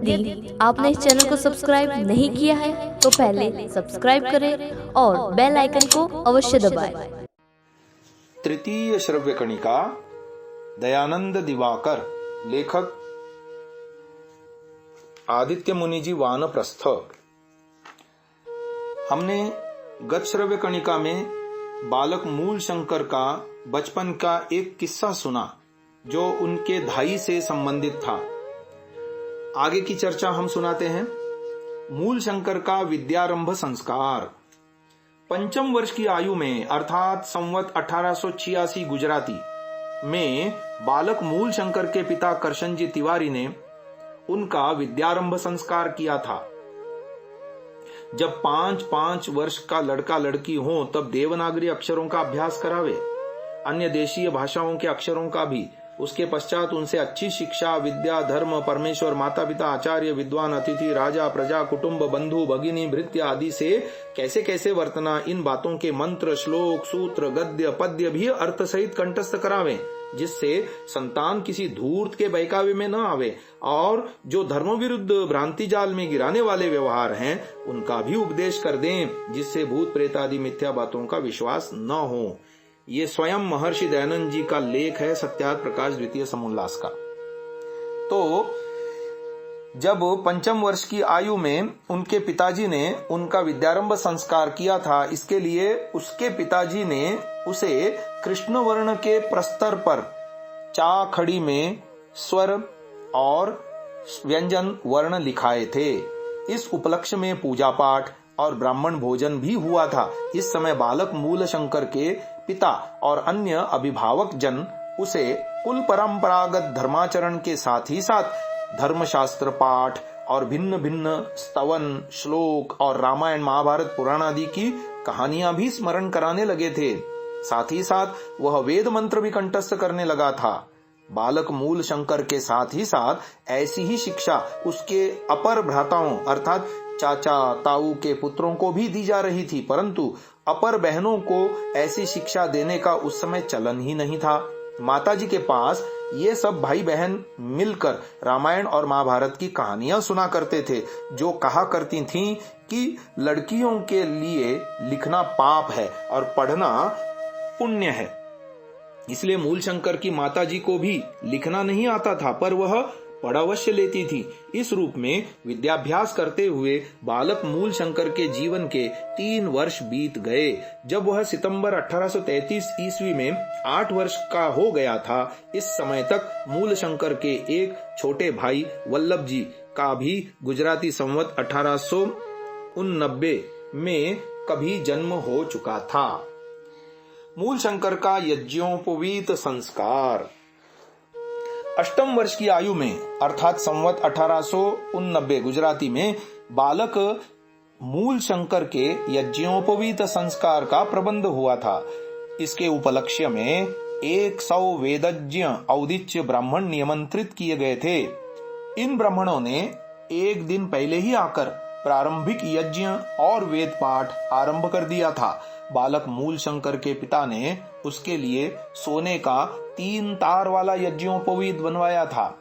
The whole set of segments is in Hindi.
यदि आपने इस चैनल को सब्सक्राइब नहीं किया है तो पहले सब्सक्राइब करें और बेल आइकन को अवश्य दबाएं। तृतीय श्रव्य कणिका, दयानंद दिवाकर। लेखक आदित्य मुनि जी, वानप्रस्थ। हमने गत श्रव्य कणिका में बालक मूल शंकर का बचपन का एक किस्सा सुना जो उनके भाई से संबंधित था। आगे की चर्चा हम सुनाते हैं। मूल शंकर का विद्यारंभ संस्कार। पंचम वर्ष की आयु में अर्थात संवत 1886 गुजराती में बालक मूल शंकर के पिता करशन जी तिवारी ने उनका विद्यारंभ संस्कार किया था। जब 5-5 वर्ष का लड़का लड़की हो तब देवनागरी अक्षरों का अभ्यास करावे, अन्य देशीय भाषाओं के अक्षरों का भी। उसके पश्चात उनसे अच्छी शिक्षा, विद्या, धर्म, परमेश्वर, माता पिता, आचार्य, विद्वान, अतिथि, राजा, प्रजा, कुटुंब, बंधु, भगिनी, भृत्य आदि से कैसे कैसे वर्तना, इन बातों के मंत्र, श्लोक, सूत्र, गद्य, पद्य भी अर्थ सहित कंठस्थ करावें, जिससे संतान किसी धूर्त के बहकावे में न आवे और जो धर्म विरुद्ध भ्रांति जाल में गिराने वाले व्यवहार हैं उनका भी उपदेश कर दें, जिससे भूत प्रेत आदि मिथ्या बातों का विश्वास न हो। ये स्वयं महर्षि दयानंद जी का लेख है, सत्यार्थ प्रकाश द्वितीय समोल्लास का। तो जब पंचम वर्ष की आयु में उनके पिताजी ने उनका विद्यारंभ संस्कार किया था, इसके लिए उसके पिताजी ने उसे कृष्ण वर्ण के प्रस्तर पर चा खड़ी में स्वर और व्यंजन वर्ण लिखाए थे। इस उपलक्ष्य में पूजा पाठ और ब्राह्मण भोजन भी हुआ था। इस समय बालक मूल शंकर के पिता और अन्य अभिभावक जन उसे कुल परंपरागत धर्माचरण के साथ ही साथ धर्मशास्त्र पाठ और भिन्न भिन्न स्तवन, श्लोक और रामायण, महाभारत, पुराण आदि की कहानियां भी स्मरण कराने लगे थे। साथ ही साथ वह वेद मंत्र भी कंठस्थ करने लगा था। बालक मूल शंकर के साथ ही साथ ऐसी ही शिक्षा उसके अपर भ्राताओं अर्थात चाचा ताऊ के पुत्रों को भी दी जा रही थी, परंतु अपर बहनों को ऐसी शिक्षा देने का उस समय चलन ही नहीं था। माताजी के पास ये सब भाई बहन मिलकर रामायण और महाभारत की कहानियां सुना करते थे, जो कहा करती थीं कि लड़कियों के लिए लिखना पाप है और पढ़ना पुण्य है। इसलिए मूल शंकर की माताजी को भी लिखना नहीं आता था, पर वह पढ़ अवश्य लेती थी। इस रूप में विद्याभ्यास करते हुए बालक मूल शंकर के जीवन के 3 वर्ष बीत गए। जब वह सितंबर 1833 ईस्वी में 8 वर्ष का हो गया था, इस समय तक मूल शंकर के एक छोटे भाई वल्लभ जी का भी गुजराती संवत 1889 में कभी जन्म हो चुका था। मूल शंकर का यज्ञोपवीत संस्कार। अष्टम वर्ष की आयु में अर्थात संवत 1889 गुजराती में बालक मूल शंकर के यज्ञोपवीत संस्कार का प्रबंध हुआ था। इसके उपलक्ष्य में 100 वेदज्ञ औदिच्य ब्राह्मण निमंत्रित किए गए थे। इन ब्राह्मणों ने एक दिन पहले ही आकर प्रारंभिक यज्ञ और वेद पाठ आरंभ कर दिया था। बालक मूल शंकर के पिता ने उसके लिए सोने का 3 तार वाला यज्ञोपवीत बनवाया था।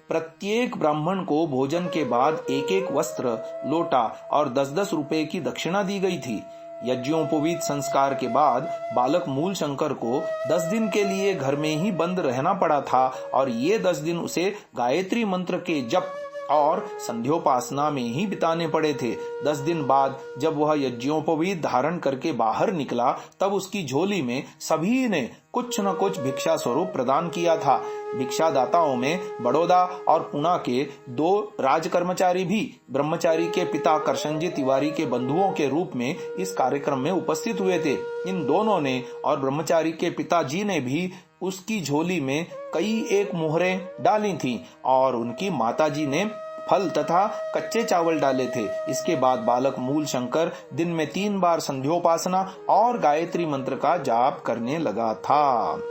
प्रत्येक ब्राह्मण को भोजन के बाद 1-1 वस्त्र, लोटा और 10-10 रुपए की दक्षिणा दी गई थी। यज्ञोपवीत संस्कार के बाद बालक मूल शंकर को 10 दिन के लिए घर में ही बंद रहना पड़ा था और ये 10 दिन उसे गायत्री मंत्र के जप और संध्योपासना में ही बिताने पड़े थे। 10 दिन बाद जब वह यज्ञोपवीत धारण करके बाहर निकला, तब उसकी झोली में सभी ने कुछ न कुछ भिक्षा स्वरूप प्रदान किया था। भिक्षादाताओं में बड़ौदा और पुणा के 2 राजकर्मचारी भी ब्रह्मचारी के पिता करशन जी तिवारी के बंधुओं के रूप में इस कार्यक्रम में उपस्थित हुए थे। इन दोनों ने और ब्रह्मचारी के पिताजी ने भी उसकी झोली में कई एक मुहरें डाली थीं और उनकी माताजी ने फल तथा कच्चे चावल डाले थे। इसके बाद बालक मूल शंकर दिन में 3 बार संध्योपासना और गायत्री मंत्र का जाप करने लगा था।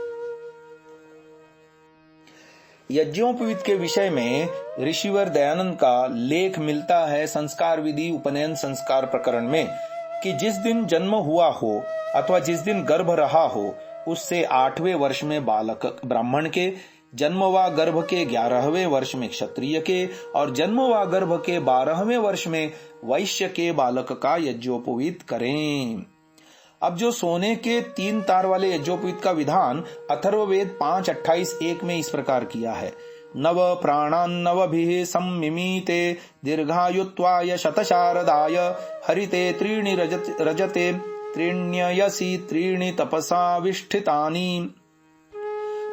यज्ञोपवीत के विषय में ऋषिवर दयानंद का लेख मिलता है संस्कार विधि उपनयन संस्कार प्रकरण में कि जिस दिन जन्म हुआ हो अथवा जिस दिन गर्भ रहा हो उससे 8वें वर्ष में बालक ब्राह्मण के जन्म व गर्भ के 11वें वर्ष में क्षत्रिय के और जन्म व गर्भ के 12वें वर्ष में वैश्य के बालक का यज्ञोपवीत करें। अब जो सोने के 3 तार वाले यज्ञोपवीत का विधान अथर्ववेद 5:28-1 में इस प्रकार किया है। नव प्राणान्नवभिः सम्मिमीते दीर्घायुत्वाय शतशारदाय हरिते त्रीणि रजते त्रीण्ययसि त्रीणि तपसा विष्ठितानि।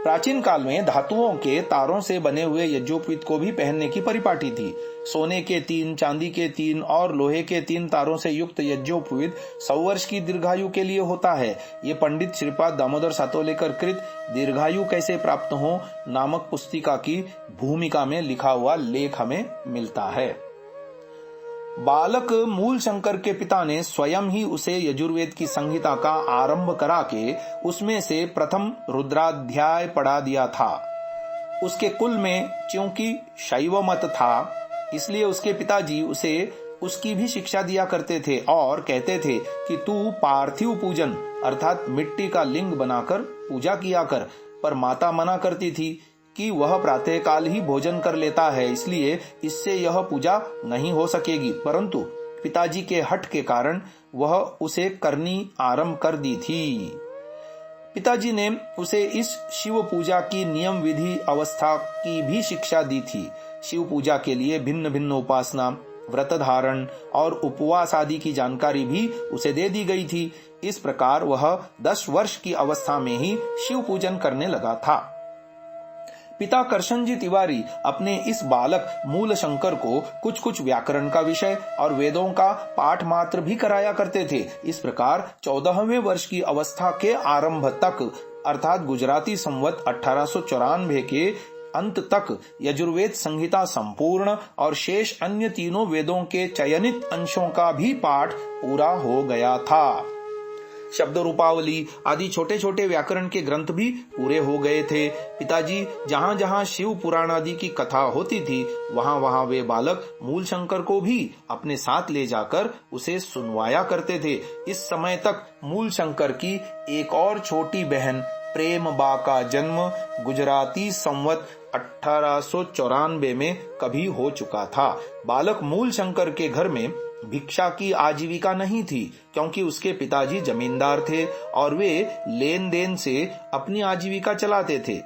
प्राचीन काल में धातुओं के तारों से बने हुए यज्ञोपवीत को भी पहनने की परिपाटी थी। सोने के 3, चांदी के 3 और लोहे के 3 तारों से युक्त यज्ञोपवीत 100 वर्ष की दीर्घायु के लिए होता है। ये पंडित श्रीपाद दामोदर सातोलेकर कृत दीर्घायु कैसे प्राप्त हो नामक पुस्तिका की भूमिका में लिखा हुआ लेख हमें मिलता है। बालक मूल शंकर के पिता ने स्वयं ही उसे यजुर्वेद की संहिता का आरंभ करा के उसमें से प्रथम रुद्राध्याय पढ़ा दिया था। उसके कुल में क्योंकि शैव मत था, इसलिए उसके पिताजी उसे उसकी भी शिक्षा दिया करते थे और कहते थे कि तू पार्थिव पूजन अर्थात मिट्टी का लिंग बनाकर पूजा किया कर। पर माता मना करती थी कि वह प्रातःकाल ही भोजन कर लेता है, इसलिए इससे यह पूजा नहीं हो सकेगी। परंतु पिताजी के हठ के कारण वह उसे करनी आरंभ कर दी थी। पिताजी ने उसे इस शिव पूजा की नियम विधि अवस्था की भी शिक्षा दी थी। शिव पूजा के लिए भिन्न भिन्न उपासना, व्रत धारण और उपवास आदि की जानकारी भी उसे दे दी गई थी। इस प्रकार वह 10 वर्ष की अवस्था में ही शिव पूजन करने लगा था। पिता करशन जी तिवारी अपने इस बालक मूल शंकर को कुछ कुछ व्याकरण का विषय और वेदों का पाठ मात्र भी कराया करते थे। इस प्रकार 14वें वर्ष की अवस्था के आरंभ तक अर्थात गुजराती संवत 1894 के अंत तक यजुर्वेद संहिता संपूर्ण और शेष अन्य तीनों वेदों के चयनित अंशों का भी पाठ पूरा हो गया था। शब्द रूपावली आदि छोटे छोटे व्याकरण के ग्रंथ भी पूरे हो गए थे। पिताजी जहां जहां शिव पुराण आदि की कथा होती थी वहां वहां वे बालक मूल शंकर को भी अपने साथ ले जाकर उसे सुनवाया करते थे। इस समय तक मूल शंकर की एक और छोटी बहन प्रेम बा का जन्म गुजराती संवत 1894 में कभी हो चुका था। बालक मूल शंकर के घर में भिक्षा की आजीविका नहीं थी, क्योंकि उसके पिताजी जमींदार थे और वे लेन देन से अपनी आजीविका चलाते थे।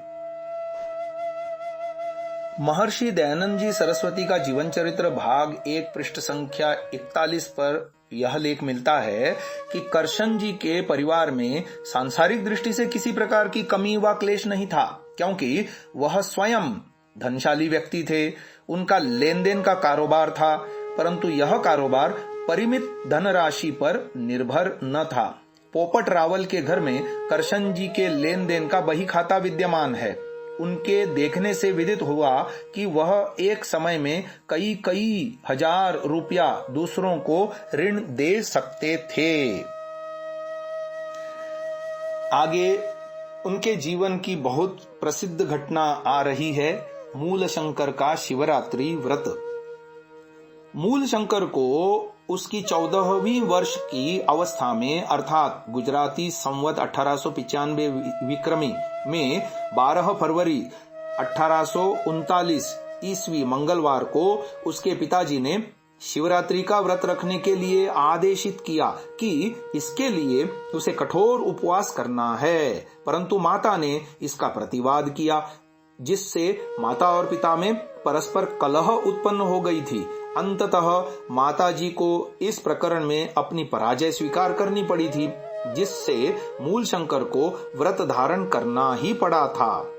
महर्षि दयानंद जी सरस्वती का जीवन चरित्र भाग 1 पृष्ठ संख्या 41 पर यह लेख मिलता है कि करशन जी के परिवार में सांसारिक दृष्टि से किसी प्रकार की कमी व क्लेश नहीं था, क्योंकि वह स्वयं धनशाली व्यक्ति थे। उनका लेन देन का कारोबार था, परंतु यह कारोबार परिमित धनराशि पर निर्भर न था। पोपट रावल के घर में करशन जी के लेन देन का बही खाता विद्यमान है। उनके देखने से विदित हुआ कि वह एक समय में कई हजार रुपया दूसरों को ऋण दे सकते थे। आगे उनके जीवन की बहुत प्रसिद्ध घटना आ रही है, मूल शंकर का शिवरात्रि व्रत। मूल शंकर को उसकी 14वीं वर्ष की अवस्था में अर्थात गुजराती संवत 1895 विक्रमी में 12 फरवरी 1839 ईस्वी मंगलवार को उसके पिताजी ने शिवरात्रि का व्रत रखने के लिए आदेशित किया कि इसके लिए उसे कठोर उपवास करना है, परंतु माता ने इसका प्रतिवाद किया, जिससे माता और पिता में परस्पर कलह उत्पन्न हो गई थी। अंततः माताजी को इस प्रकरण में अपनी पराजय स्वीकार करनी पड़ी थी, जिससे मूल शंकर को व्रत धारण करना ही पड़ा था।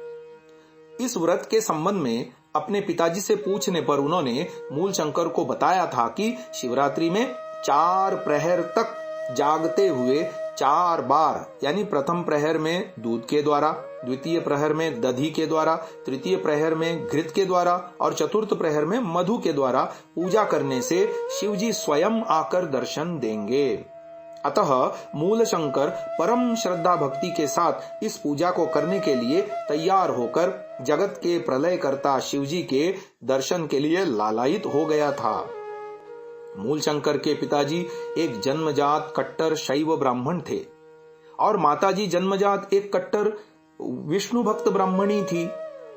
इस व्रत के संबंध में अपने पिताजी से पूछने पर उन्होंने मूल शंकर को बताया था कि शिवरात्रि में 4 प्रहर तक जागते हुए 4 बार यानी प्रथम प्रहर में दूध के द्वारा, द्वितीय प्रहर में दधी के द्वारा, तृतीय प्रहर में घृत के द्वारा और चतुर्थ प्रहर में मधु के द्वारा पूजा करने से शिवजी स्वयं आकर दर्शन देंगे। अतः मूल शंकर परम श्रद्धा भक्ति के साथ इस पूजा को करने के लिए तैयार होकर जगत के प्रलयकर्ता शिवजी के दर्शन के लिए लालायित हो गया था। मूल शंकर के पिताजी एक जन्मजात कट्टर शैव ब्राह्मण थे और माताजी जन्मजात एक कट्टर विष्णु भक्त ब्राह्मणी थी।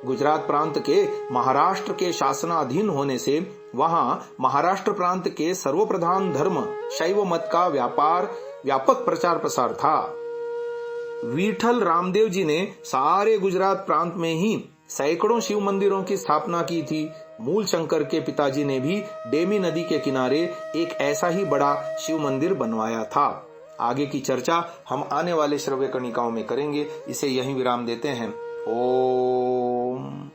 गुजरात प्रांत के महाराष्ट्र के शासनाधीन होने से वहां महाराष्ट्र प्रांत के सर्वप्रधान धर्म शैव मत का व्यापक प्रचार प्रसार था। विठल रामदेव जी ने सारे गुजरात प्रांत में ही सैकड़ों शिव मंदिरों की स्थापना की थी। मूल शंकर के पिताजी ने भी डेमी नदी के किनारे एक ऐसा ही बड़ा शिव मंदिर बनवाया था। आगे की चर्चा हम आने वाले श्रव्य कणिकाओं में करेंगे। इसे यहीं विराम देते हैं। ओम।